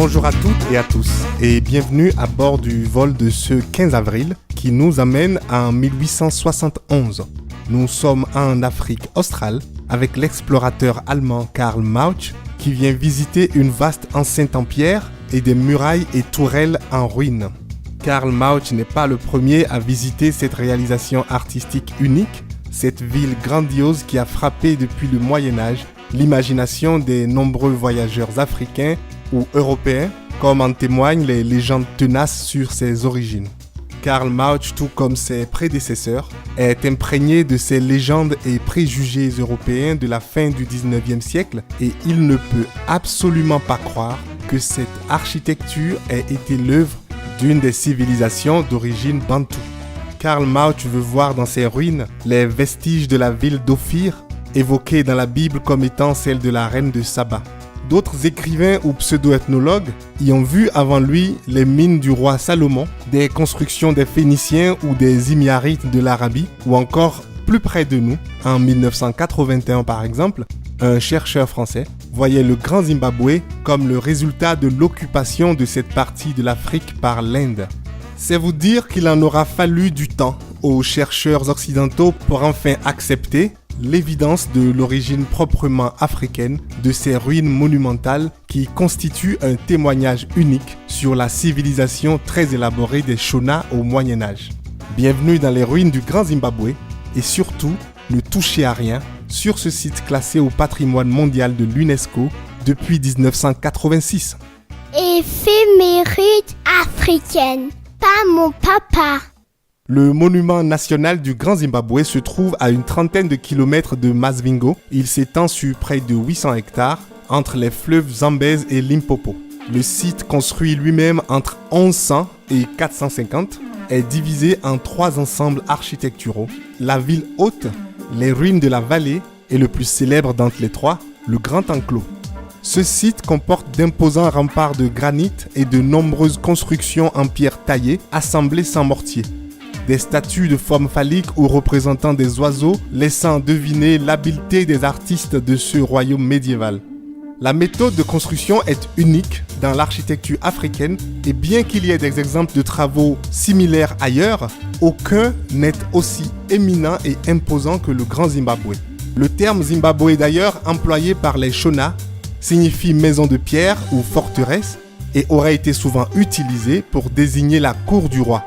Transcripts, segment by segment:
Bonjour à toutes et à tous et bienvenue à bord du vol de ce 15 avril qui nous amène en 1871. Nous sommes en Afrique australe avec l'explorateur allemand Karl Mauch qui vient visiter une vaste enceinte en pierre et des murailles et tourelles en ruine. Karl Mauch n'est pas le premier à visiter cette réalisation artistique unique, cette ville grandiose qui a frappé depuis le Moyen-Âge l'imagination des nombreux voyageurs africains ou européens, comme en témoignent les légendes tenaces sur ses origines. Karl Mauch, tout comme ses prédécesseurs, est imprégné de ces légendes et préjugés européens de la fin du 19e siècle et il ne peut absolument pas croire que cette architecture ait été l'œuvre d'une des civilisations d'origine bantoue. Karl Mauch veut voir dans ces ruines les vestiges de la ville d'Ophir, évoquée dans la Bible comme étant celle de la reine de Saba. D'autres écrivains ou pseudo-ethnologues y ont vu avant lui les mines du roi Salomon, des constructions des Phéniciens ou des Himyarites de l'Arabie, ou encore plus près de nous, en 1981 par exemple, un chercheur français voyait le Grand Zimbabwe comme le résultat de l'occupation de cette partie de l'Afrique par l'Inde. C'est vous dire qu'il en aura fallu du temps aux chercheurs occidentaux pour enfin accepter l'évidence de l'origine proprement africaine de ces ruines monumentales qui constituent un témoignage unique sur la civilisation très élaborée des Shona au Moyen-Âge. Bienvenue dans les ruines du Grand Zimbabwe et surtout, ne touchez à rien sur ce site classé au patrimoine mondial de l'UNESCO depuis 1986. Éphéméride africaine, pas mon papa. Le monument national du Grand Zimbabwe se trouve à une trentaine de kilomètres de Masvingo. Il s'étend sur près de 800 hectares entre les fleuves Zambèze et Limpopo. Le site, construit lui-même entre 1100 et 450, est divisé en 3 ensembles architecturaux. La ville haute, les ruines de la vallée et le plus célèbre d'entre les trois, le Grand Enclos. Ce site comporte d'imposants remparts de granit et de nombreuses constructions en pierre taillée assemblées sans mortier. Des statues de forme phallique ou représentant des oiseaux, laissant deviner l'habileté des artistes de ce royaume médiéval. La méthode de construction est unique dans l'architecture africaine et bien qu'il y ait des exemples de travaux similaires ailleurs, aucun n'est aussi éminent et imposant que le Grand Zimbabwe. Le terme Zimbabwe d'ailleurs, employé par les Shona, signifie maison de pierre ou forteresse et aurait été souvent utilisé pour désigner la cour du roi.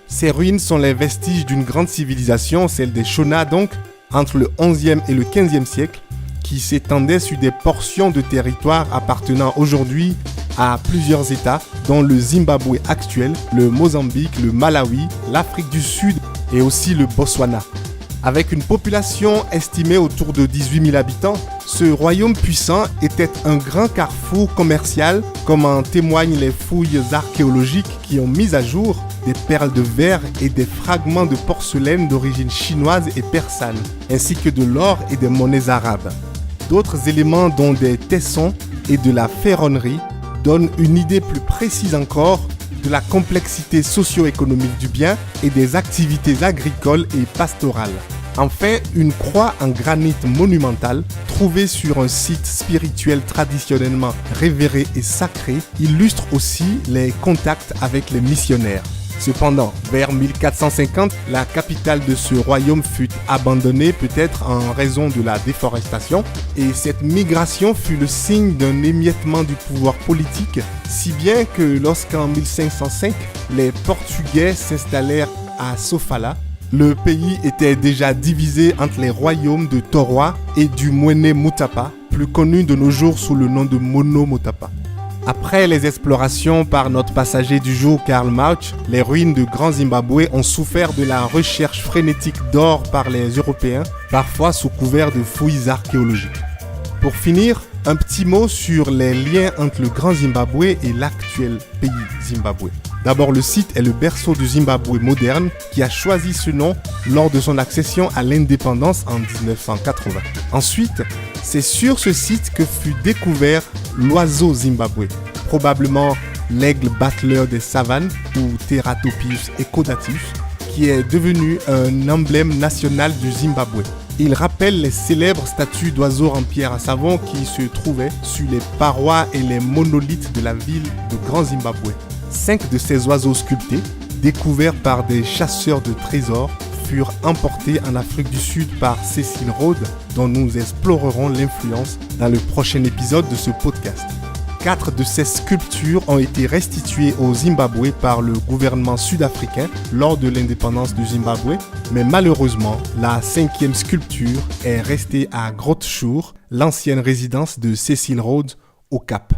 Ces ruines sont les vestiges d'une grande civilisation, celle des Shona donc, entre le 11e et le 15e siècle, qui s'étendait sur des portions de territoire appartenant aujourd'hui à plusieurs États, dont le Zimbabwe actuel, le Mozambique, le Malawi, l'Afrique du Sud et aussi le Botswana. Avec une population estimée autour de 18 000 habitants, ce royaume puissant était un grand carrefour commercial, comme en témoignent les fouilles archéologiques qui ont mis à jour des perles de verre et des fragments de porcelaine d'origine chinoise et persane, ainsi que de l'or et des monnaies arabes. D'autres éléments dont des tessons et de la ferronnerie donnent une idée plus précise encore de la complexité socio-économique du bien et des activités agricoles et pastorales. Enfin, une croix en granit monumental, trouvée sur un site spirituel traditionnellement révéré et sacré, illustre aussi les contacts avec les missionnaires. Cependant, vers 1450, la capitale de ce royaume fut abandonnée peut-être en raison de la déforestation et cette migration fut le signe d'un émiettement du pouvoir politique, si bien que lorsqu'en 1505, les Portugais s'installèrent à Sofala, le pays était déjà divisé entre les royaumes de Toroa et du Mwene Mutapa, plus connu de nos jours sous le nom de Mono Motapa. Après les explorations par notre passager du jour Karl Mauch, les ruines du Grand Zimbabwe ont souffert de la recherche frénétique d'or par les Européens, parfois sous couvert de fouilles archéologiques. Pour finir, un petit mot sur les liens entre le Grand Zimbabwe et l'actuel pays Zimbabwe. D'abord, le site est le berceau du Zimbabwe moderne qui a choisi ce nom lors de son accession à l'indépendance en 1980. Ensuite, c'est sur ce site que fut découvert l'oiseau Zimbabwe, probablement l'aigle battleur des savanes ou Teratopius ecodatus, qui est devenu un emblème national du Zimbabwe. Il rappelle les célèbres statues d'oiseaux en pierre à savon qui se trouvaient sur les parois et les monolithes de la ville de Grand Zimbabwe. 5 de ces oiseaux sculptés, découverts par des chasseurs de trésors, furent emportés en Afrique du Sud par Cecil Rhodes, dont nous explorerons l'influence dans le prochain épisode de ce podcast. 4 de ces sculptures ont été restituées au Zimbabwe par le gouvernement sud-africain lors de l'indépendance du Zimbabwe, mais malheureusement, la 5e sculpture est restée à Grooterschuur, l'ancienne résidence de Cecil Rhodes, au Cap.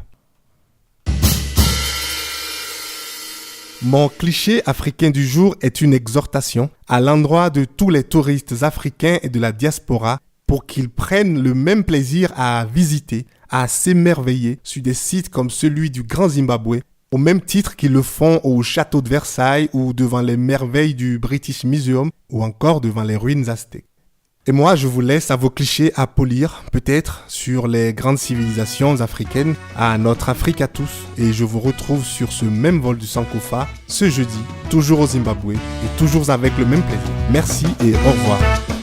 Mon cliché africain du jour est une exhortation à l'endroit de tous les touristes africains et de la diaspora pour qu'ils prennent le même plaisir à visiter, à s'émerveiller sur des sites comme celui du Grand Zimbabwe, au même titre qu'ils le font au château de Versailles ou devant les merveilles du British Museum ou encore devant les ruines aztèques. Et moi, je vous laisse à vos clichés à polir, peut-être, sur les grandes civilisations africaines, à notre Afrique à tous. Et je vous retrouve sur ce même vol du Sankofa, ce jeudi, toujours au Zimbabwe et toujours avec le même plaisir. Merci et au revoir.